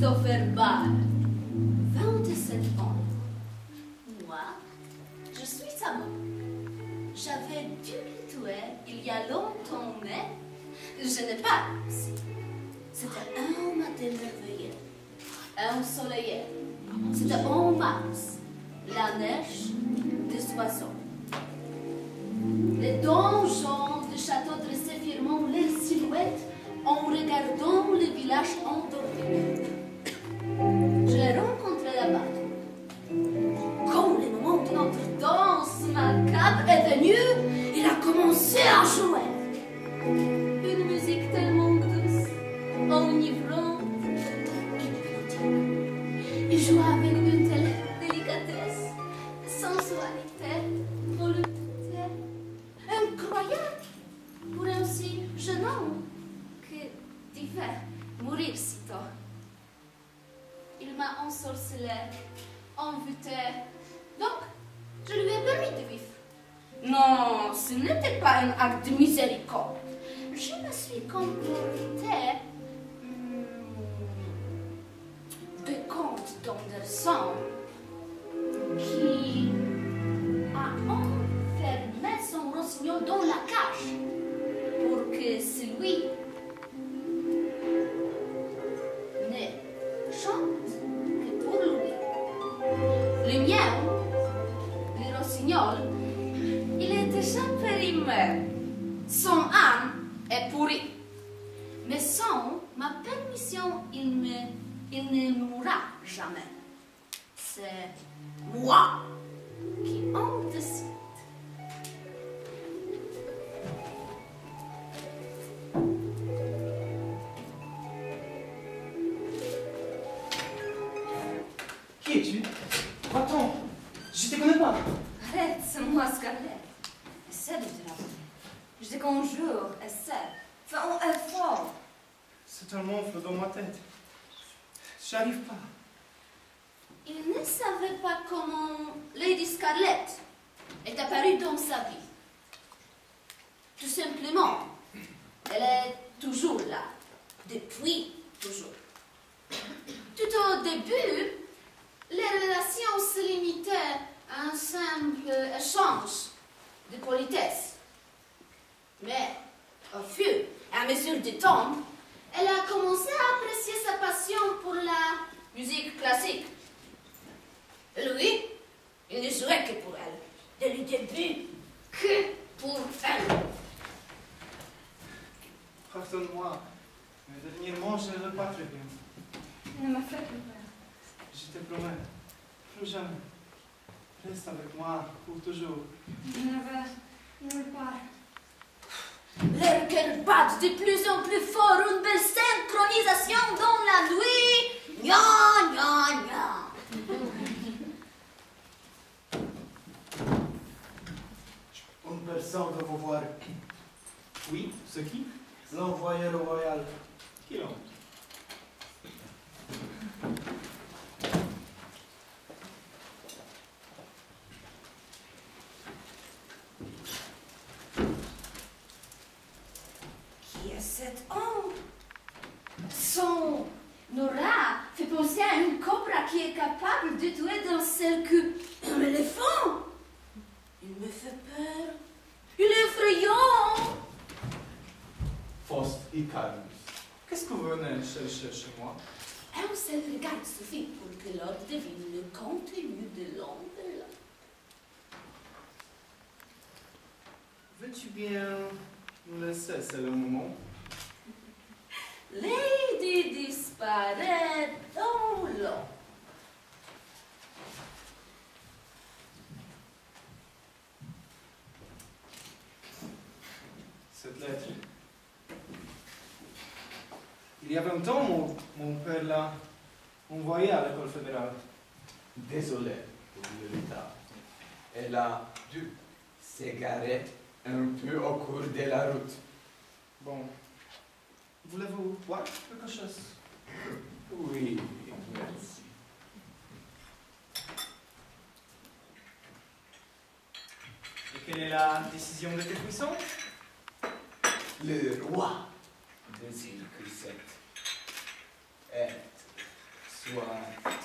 d'Offerbal, 27 ans. Moi, je suis Samo. J'avais dû le tuer il y a longtemps, mais je n'ai pas réussi. C'était un matin merveilleux, ensoleillé. C'était en mars, la neige des oiseaux. Les donjons du château dressaient fièrement leurs silhouettes en regardant le village endormi. Je l'ai rencontré là-bas. Quand le moment de notre danse macabre est venu, il a commencé à jouer. Une musique tellement douce, enivrante, hypnotique. Il jouait avec une telle délicatesse, sensualité, volupté, incroyable pour un si jeune homme que devait mourir si tôt. Il m'a ensorcelé, envoûté, donc je lui ai permis de vivre. Non, ce n'était pas un acte de miséricorde. Je me suis comportée de Comte d'Anderson qui a enfermé son rossignol dans la cage pour que celui ne chante que pour lui. Le mien, le rossignol, il est déjà périmé. Son âme est pourri. Mais sans ma permission, il ne mourra jamais. C'est moi qui en décide. Qui es-tu? Va-t'en. Je te connais pas. Arrête, c'est moi, Scarlett. Essaie de te rappeler. Je te conjure, essaie. Fais un effort. C'est un monstre dans ma tête. J'arrive pas. Il ne savait pas comment Lady Scarlett est apparue dans sa vie. Tout simplement, elle est toujours là, depuis toujours. Tout au début, les relations se limitaient à un simple échange de politesse. Mais, au fur et à mesure du temps, elle a commencé à apprécier sa passion pour la musique classique. Et lui, il ne jouait que pour elle. Dès le début, que pour elle. Pardonne-moi, mais dernièrement, je ne vais pas très bien. Il ne m'a fait plus peur. Je te promets, plus jamais. Reste avec moi pour toujours. Je ne vais nulle part. Leur cœur bat de plus en plus fort, une belle synchronisation dans la nuit. Gna, gna, gna. Une personne veut vous voir. Oui, c'est qui? L'envoyé royal. Qui l'ont? Qui est cet homme? Son aura fait penser à une cobra qui est capable de tuer d'un seul coup un éléphant. Il me fait peur. Il est effrayant. Faust Icarus. Qu'est-ce que vous venez chercher chez moi? Un seul regard suffit pour que l'ordre devine le contenu de l'enveloppe. Veux-tu bien nous laisser, c'est le moment? Lady disparaît dans l'eau. Cette lettre. Il y a 20 ans, mon père l'a envoyée à l'école fédérale. Désolé pour le retard. Elle a dû s'égarer un peu au cours de la route. Bon. Voulez-vous boire quelque chose? Oui, merci. Et quelle est la décision de tes puissants? Le roi désire que cette être soit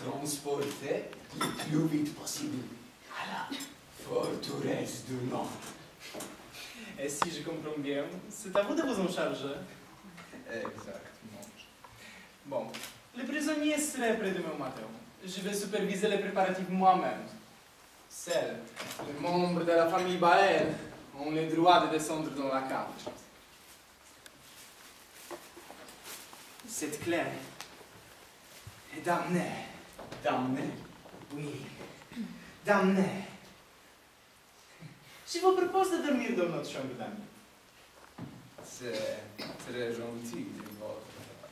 transporté le plus vite possible à la forteresse du Nord. Et si je comprends bien, c'est à vous de vous en charger. Exactement. Bon, les prisonniers seraient près de mon matin. Je vais superviser les préparatifs moi-même. Seuls les membres de la famille Baël ont le droit de descendre dans la cave. Cette clé est damnée. Damné. Oui, damnée. Je vous propose de dormir dans notre chambre d'amis. C'est très gentil de votre part.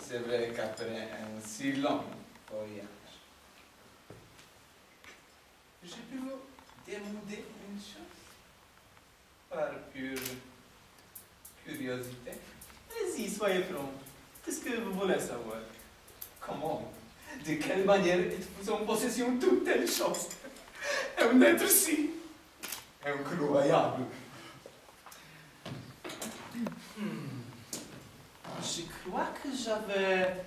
C'est vrai qu'après un si long voyage, je peux vous demander une chose par pure curiosité. Allez-y, soyez francs. Qu'est-ce que vous voulez savoir? Comment, de quelle manière êtes-vous en possession de toutes telles choses? Un être si incroyable. Je crois que j'avais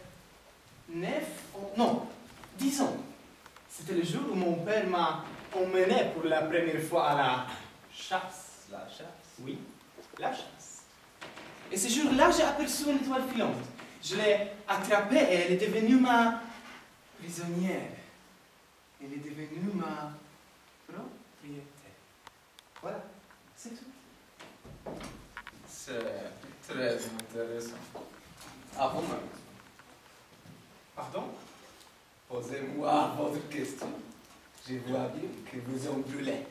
9 ans. Non, 10 ans. C'était le jour où mon père m'a emmené pour la première fois à la chasse. La chasse. Oui, la chasse. Et ce jour-là, j'ai aperçu une étoile filante. Je l'ai attrapée et elle est devenue ma prisonnière. Elle est devenue ma propriété. Voilà, c'est tout. C'est très intéressant. À vous-même. Pardon? Posez-moi votre question. Je vois bien que vous en brûlez.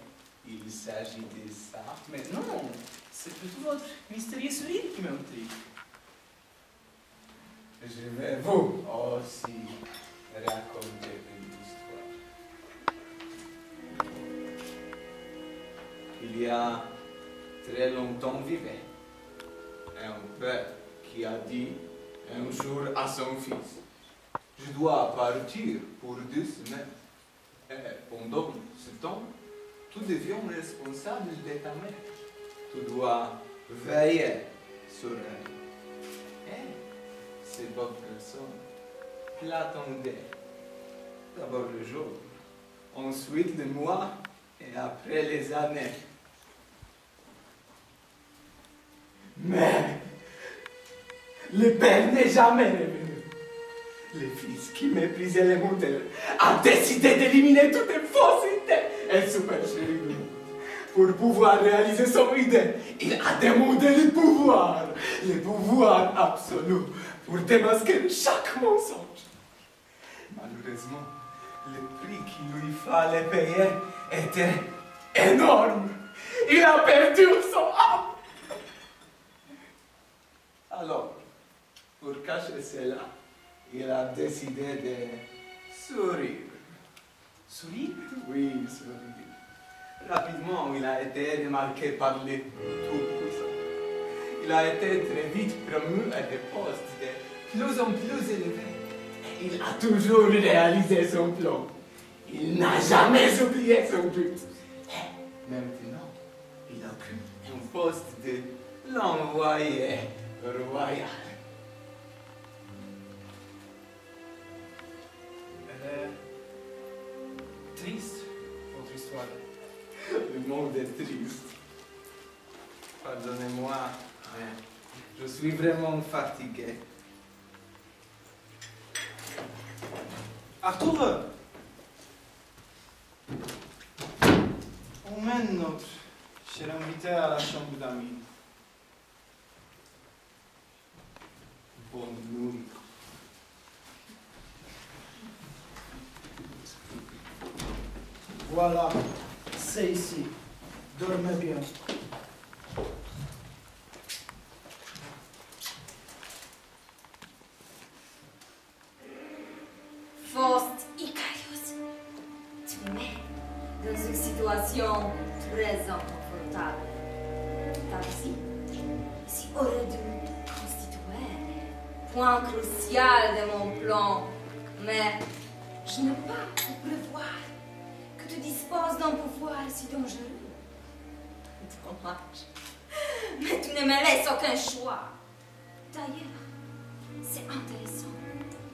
Il s'agit de ça. Mais non, c'est plutôt votre mystérieux sourire qui m'intrigue. Je vais vous aussi raconter une histoire. Il y a très longtemps vivait un père qui a dit un jour à son fils: je dois partir pour 2 semaines. Et pendant ce temps, tu deviens responsable de ta mère. Tu dois veiller sur elle. Et ces bonnes personnes l'attendaient. D'abord le jour, ensuite le mois, et après les années. Mais le père n'est jamais revenu. Le fils qui méprisait les modèles a décidé d'éliminer toutes les fausses idées et supercheries du monde. Pour pouvoir réaliser son idée, il a demandé le pouvoir absolu, pour démasquer chaque mensonge. Malheureusement, le prix qu'il lui fallait payer était énorme. Il a perdu son âme. Alors, pour cacher cela, il a décidé de sourire. Sourire? Oui, sourire. Rapidement, il a été remarqué par le Tout-Puissant. Il a été très vite promu à des postes de plus en plus élevés. Et il a toujours réalisé son plan. Il n'a jamais oublié son but. Et maintenant, il occupe un poste de l'envoyé royal. Elle est triste, votre histoire. Le monde est triste. Pardonnez-moi, mais je suis vraiment fatigué. Arthur! Emmène notre cher invité à la chambre d'amis. Bonne nuit. Voilà, c'est ici. Dormez bien. Faust Icarius, tu mets dans une situation très inconfortable. Ta si aurait dû constituer point crucial de mon plan, mais je n'ai pas pu prévoir que tu disposes d'un pouvoir si dangereux. Dommage. Mais tu ne me laisses aucun choix. D'ailleurs, C'est intéressant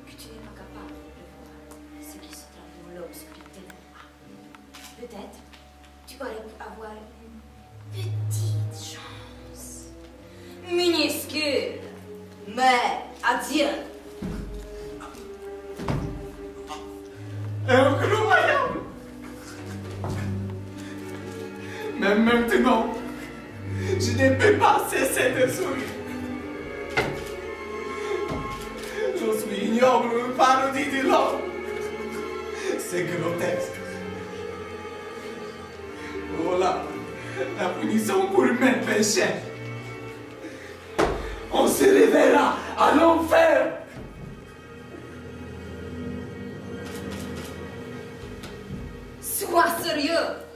que tu n'es pas capable de voir ce qui se trame dans l'obscurité. Peut-être tu aurais pu avoir une petite chance. Minuscule, mais adieu. Incroyable! Mais maintenant, je ne peux pas cesser de sourire. Je suis ignoble, une parodie de l'homme. C'est grotesque. Voilà la punition pour mes péchés. On se réveillera à l'enfer. Sois sérieux.